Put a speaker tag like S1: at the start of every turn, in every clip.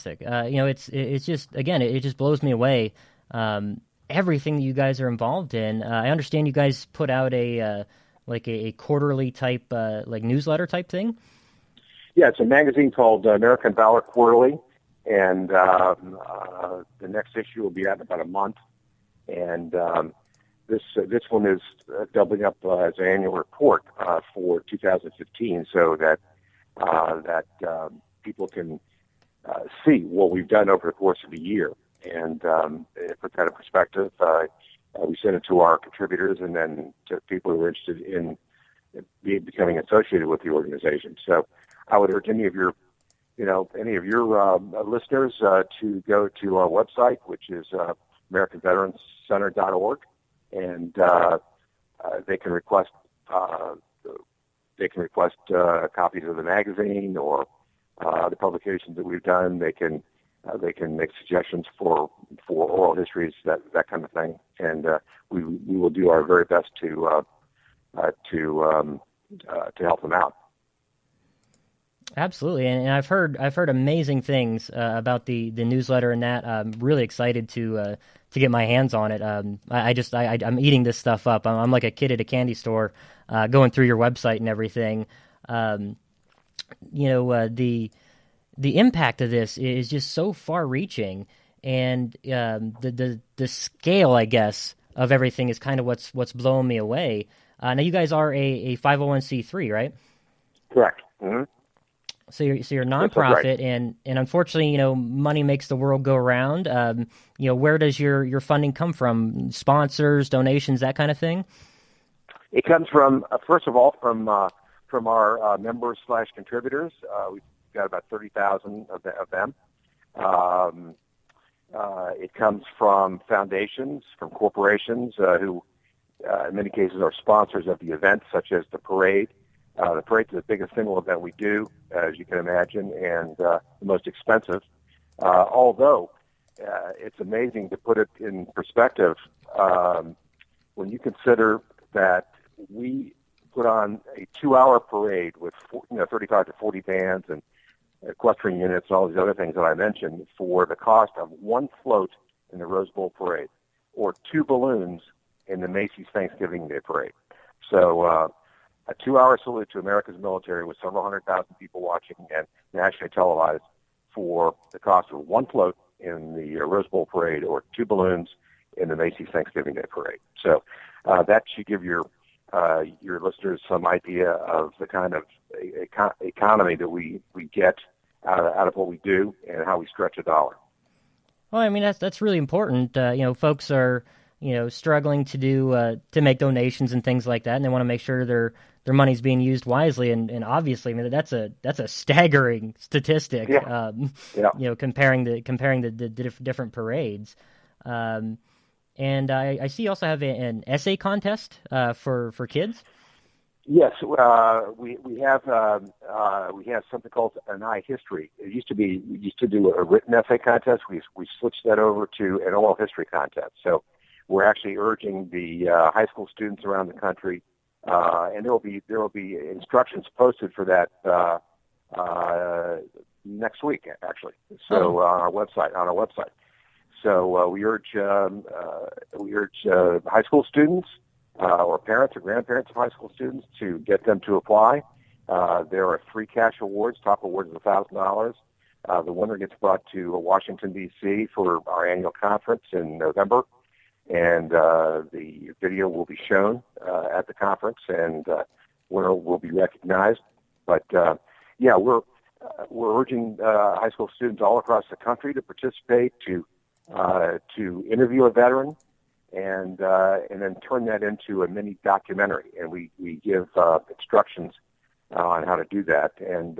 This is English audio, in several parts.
S1: fantastic. It's just, again, it just blows me away. Everything that you guys are involved in. I understand you guys put out a quarterly type newsletter type thing.
S2: Yeah, it's a magazine called American Valor Quarterly, and the next issue will be out in about a month. And this one is doubling up as an annual report for 2015, so that people can see what we've done over the course of the year. And put that in perspective, we send it to our contributors and then to people who are interested in becoming associated with the organization. So I would urge any of your listeners to go to our website, which is AmericanVeteransCenter.org, and they can request copies of the magazine or the publications that we've done. They can make suggestions for oral histories, that kind of thing, and we will do our very best to help them out.
S1: Absolutely, and I've heard amazing things about the newsletter, and that I'm really excited to get my hands on it. I'm eating this stuff up. I'm like a kid at a candy store, going through your website and everything. The impact of this is just so far-reaching, and the scale, I guess, of everything is kind of what's blowing me away. Now, you guys are a 501c3, right?
S2: Correct. Mm-hmm.
S1: So you're a nonprofit,
S2: right.
S1: and unfortunately, money makes the world go round. Where does your funding come from? Sponsors, donations, that kind of thing?
S2: It comes from, first of all, from our members/contributors. We've got about 30,000 of them. It comes from foundations, from corporations who, in many cases, are sponsors of the events, such as the parade. The parade is the biggest single event we do, as you can imagine, and the most expensive. Although it's amazing to put it in perspective when you consider that we put on a 2-hour parade with 35 to 40 bands and equestrian units and all these other things that I mentioned for the cost of one float in the Rose Bowl parade or 2 balloons in the Macy's Thanksgiving Day parade. So a 2-hour salute to America's military with several 100,000 people watching and nationally televised for the cost of one float in the Rose Bowl parade or 2 balloons in the Macy's Thanksgiving Day parade. So that should give your listeners some idea of the kind of economy that we get out of what we do and how we stretch a dollar.
S1: Well, I mean, that's really important. Folks are struggling to make donations and things like that, and they want to make sure their money's being used wisely. And obviously, I mean, that's a staggering statistic.
S2: Yeah.
S1: Comparing the different parades. And I see you also have an essay contest for kids.
S2: Yes, we have something called an Eye history. We used to do a written essay contest. We switched that over to an oral history contest. So we're actually urging the high school students around the country, and there will be instructions posted for that next week, actually. So on our website. So we urge high school students or parents or grandparents of high school students to get them to apply. There are 3 cash awards. Top award is $1,000. The winner gets brought to Washington, D.C. for our annual conference in November, and the video will be shown at the conference, and winner will be recognized. But we're urging high school students all across the country to participate, to interview a veteran, and then turn that into a mini documentary. And we give instructions on how to do that. And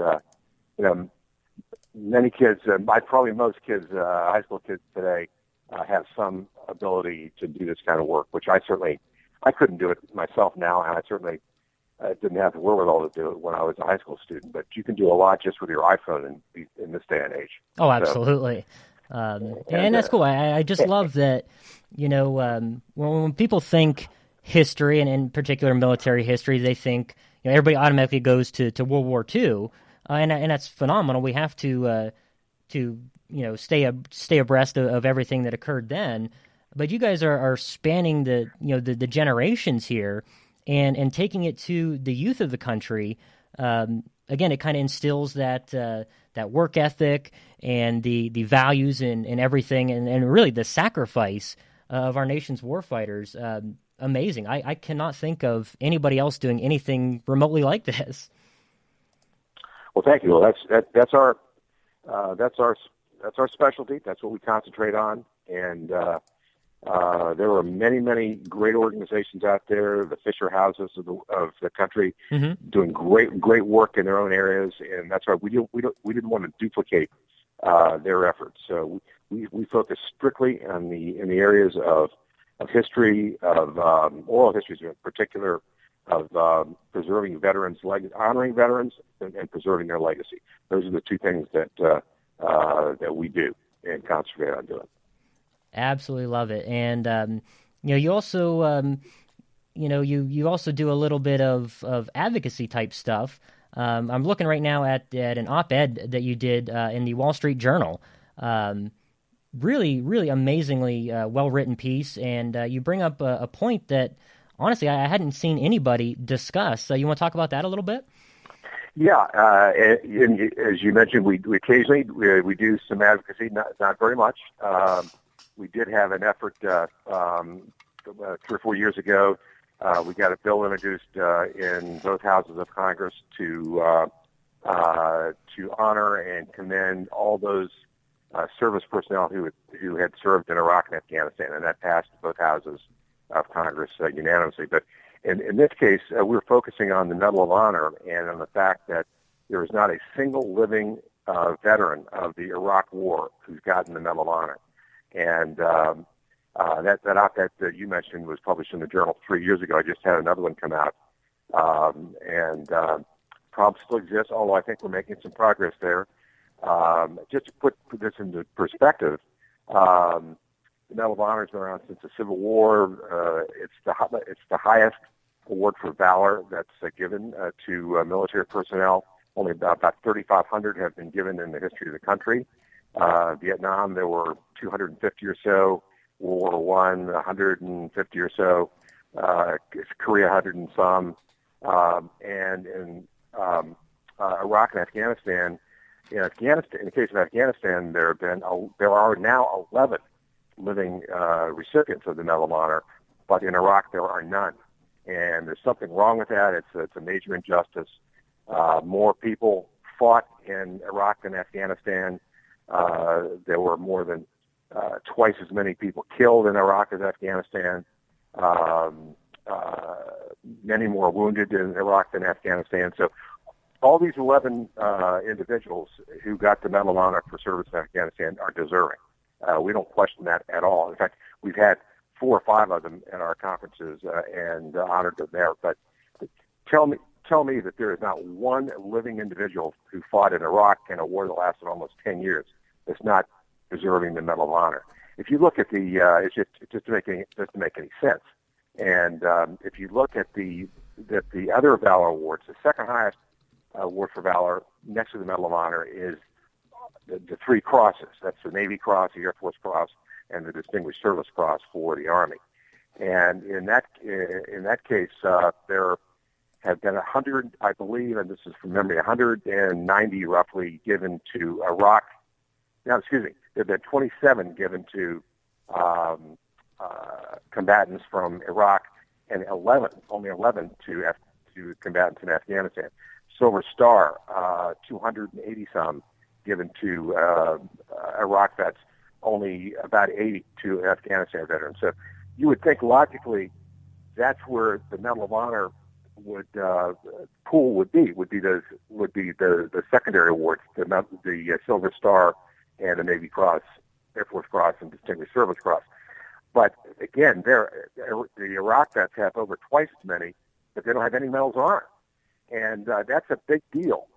S2: many kids, probably most kids, high school kids today, have some ability to do this kind of work, which I couldn't do it myself now, and I certainly didn't have the wherewithal to do it when I was a high school student. But you can do a lot just with your iPhone in this day and age.
S1: Oh, absolutely. And that's cool. I just love that, when people think history, and in particular military history, they think, everybody automatically goes to World War II, and that's phenomenal. We have to stay abreast of everything that occurred then. But you guys are spanning the generations here, and taking it to the youth of the country. Again, it kind of instills that work ethic and the values in everything, and really the sacrifice of our nation's warfighters. Amazing. I cannot think of anybody else doing anything remotely like this.
S2: Well, thank you. Well, that's our specialty. That's what we concentrate on, and there are many great organizations out there, the Fisher Houses of the country, doing great work in their own areas, and that's why we didn't want to duplicate their efforts. So we focus strictly in the areas of history, of oral histories in particular, of preserving veterans' honoring veterans, and preserving their legacy. Those are the two things that we do and concentrate on doing.
S1: Absolutely love it, and you also you also do a little bit of advocacy type stuff. I'm looking right now at an op-ed that you did in the Wall Street Journal. Really amazingly well written piece, and you bring up a point that honestly I hadn't seen anybody discuss. So you want to talk about that a little bit?
S2: Yeah, and as you mentioned, we occasionally we do some advocacy, not very much. We did have an effort 3 or 4 years ago. We got a bill introduced in both houses of Congress to honor and commend all those service personnel who had served in Iraq and Afghanistan, and that passed both houses of Congress unanimously. But in this case, we're focusing on the Medal of Honor and on the fact that there is not a single living veteran of the Iraq War who's gotten the Medal of Honor. And that op-ed that you mentioned was published in the Journal 3 years ago. I just had another one come out. Problems still exist, although I think we're making some progress there. Just to put this into perspective, the Medal of Honor has been around since the Civil War. It's the highest award for valor that's given to military personnel. Only about 3,500 have been given in the history of the country. Vietnam, there were 250 or so. World War I, 150 or so. Korea, 100 and some. And in Iraq and Afghanistan, in the case of Afghanistan, there are now 11 living recipients of the Medal of Honor, but in Iraq there are none. And there's something wrong with that. It's a major injustice. More people fought in Iraq than Afghanistan. There were more than twice as many people killed in Iraq as Afghanistan. Many more wounded in Iraq than Afghanistan. So all these 11 individuals who got the Medal of Honor for service in Afghanistan are deserving. We don't question that at all. In fact, we've had 4 or 5 of them at our conferences and honored them there. But tell me that there is not one living individual who fought in Iraq in a war that lasted almost 10 years that's not deserving the Medal of Honor. If you look at the, it's just to make any sense. And if you look at the other valor awards, the second highest award for valor next to the Medal of Honor is the 3 crosses. That's the Navy Cross, the Air Force Cross, and the Distinguished Service Cross for the Army. And in that case, there have been 100, I believe, and this is from memory, 190 roughly given to Iraq. Now, excuse me, there have been 27 given to combatants from Iraq, and only 11 to combatants in Afghanistan. Silver Star, 280 some given to Iraq vets, only about 80 to Afghanistan veterans. So you would think logically that's where the Medal of Honor would be the secondary awards, the Silver Star and the Navy Cross, Air Force Cross, and Distinguished Service Cross. But again, the Iraq vets have over twice as many, but they don't have any Medals of Honor, and that's a big deal.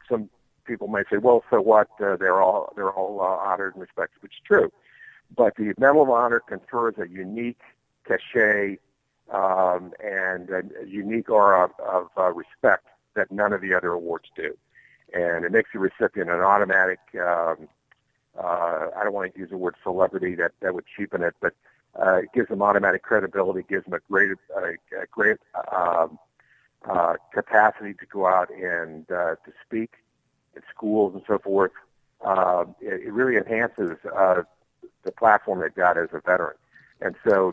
S2: Some people may say, well, so what? They're all honored and respected, which is true. But the Medal of Honor confers a unique cachet and a unique aura of respect that none of the other awards do. And it makes the recipient an automatic I don't want to use the word celebrity, that would cheapen it, but it gives them automatic credibility, gives them a great capacity to go out and to speak at schools and so forth. It really enhances the platform they've got as a veteran. And so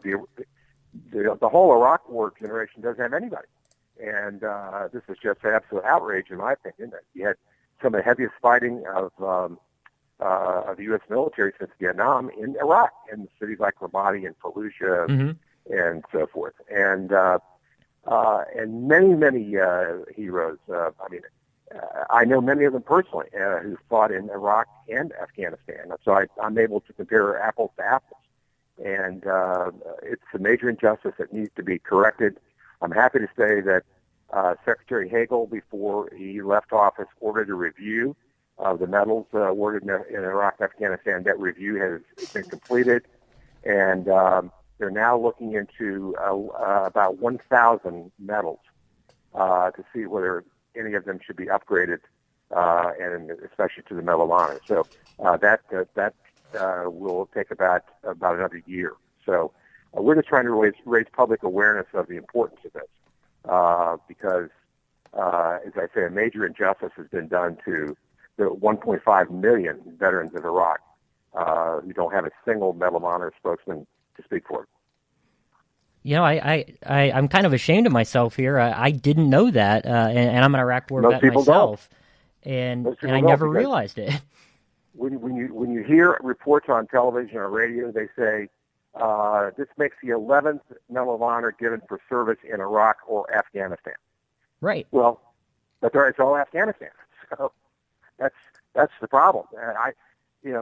S2: the whole Iraq War generation doesn't have anybody. And this is just an absolute outrage, in my opinion. That you had some of the heaviest fighting of the U.S. military since Vietnam in Iraq, in cities like Ramadi and Fallujah and so forth. And many heroes. I know many of them personally who fought in Iraq and Afghanistan. So I'm able to compare apples to apples. And it's a major injustice that needs to be corrected. I'm happy to say that Secretary Hagel, before he left office, ordered a review of the medals awarded in Iraq and Afghanistan. That review has been completed, and they're now looking into about 1,000 medals to see whether any of them should be upgraded, and especially to the Medal of Honor. So that will take about another year. So we're just trying to raise public awareness of the importance of this, because, as I say, a major injustice has been done to the 1.5 million veterans of Iraq who don't have a single Medal of Honor spokesman to speak for.
S1: You know, I'm kind of ashamed of myself here. I didn't know that, and I'm an Iraq War vet myself, and I never realized it.
S2: When you hear reports on television or radio, they say this makes the 11th Medal of Honor given for service in Iraq or Afghanistan.
S1: Right.
S2: Well, but it's all Afghanistan, so that's the problem. And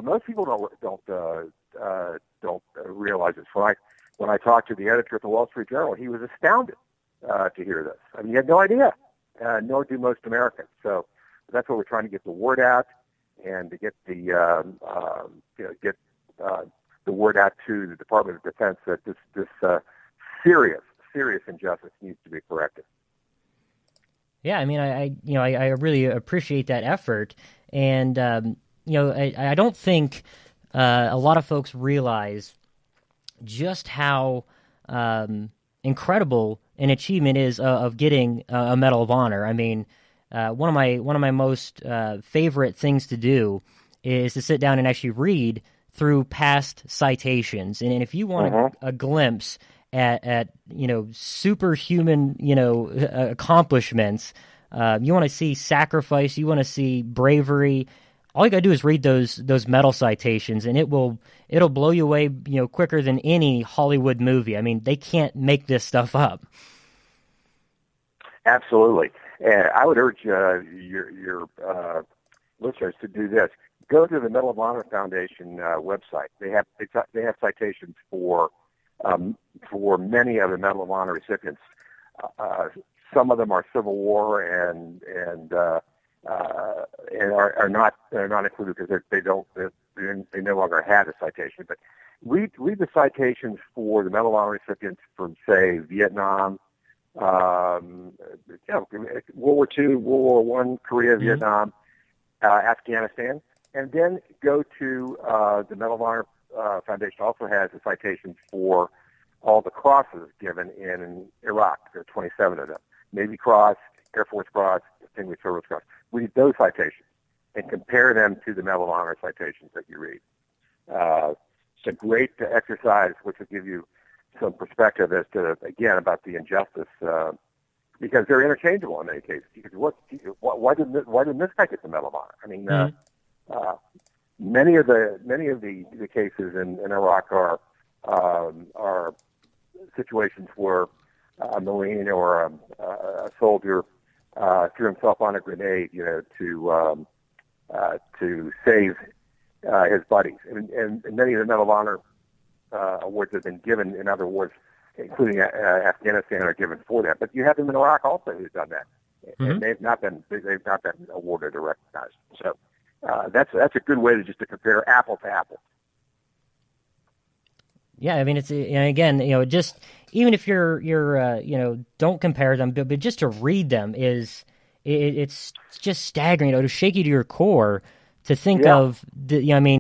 S2: most people don't realize this. When I talked to the editor at the Wall Street Journal, he was astounded to hear this. I mean, he had no idea. Nor do most Americans. So that's what we're trying to get the word out, and to get the word out to the Department of Defense that this serious injustice needs to be corrected.
S1: Yeah, I mean, I really appreciate that effort, and I don't think a lot of folks realize just how incredible an achievement is of getting a Medal of Honor. I mean, one of my most favorite things to do is to sit down and actually read through past citations, and if you want a glimpse at superhuman accomplishments, you want to see sacrifice, you want to see bravery, all you got to do is read those medal citations, and it'll blow you away quicker than any Hollywood movie. I mean, they can't make this stuff up.
S2: Absolutely. And I would urge your listeners to do this. Go to the Medal of Honor Foundation website. They have citations for many of the Medal of Honor recipients. Some of them are Civil War and are not included because they no longer have a citation. But read the citations for the Medal of Honor recipients from, say, Vietnam, World War II, World War I, Korea, Vietnam, Afghanistan, and then go to the Medal of Honor Foundation. Also has the citations for all the crosses given in Iraq. There are 27 of them: Navy Cross, Air Force Cross, Distinguished Service Cross. Read those citations and compare them to the Medal of Honor citations that you read. It's a great exercise, which will give you some perspective as to, again, about the injustice, because they're interchangeable in many cases. Why didn't this guy get the Medal of Honor? I mean, many of the cases in Iraq are situations where a Marine or a soldier threw himself on a grenade, to save his buddies. And many of the Medal of Honor awards have been given in other wars, including Afghanistan, are given for that. But you have them in Iraq also who've done that, and they've not been awarded or recognized. So that's a good way to compare apple to apple.
S1: Yeah, I mean, it's again, just even if you're don't compare them, but just to read them it's just staggering. To shake you to your core to think of I mean.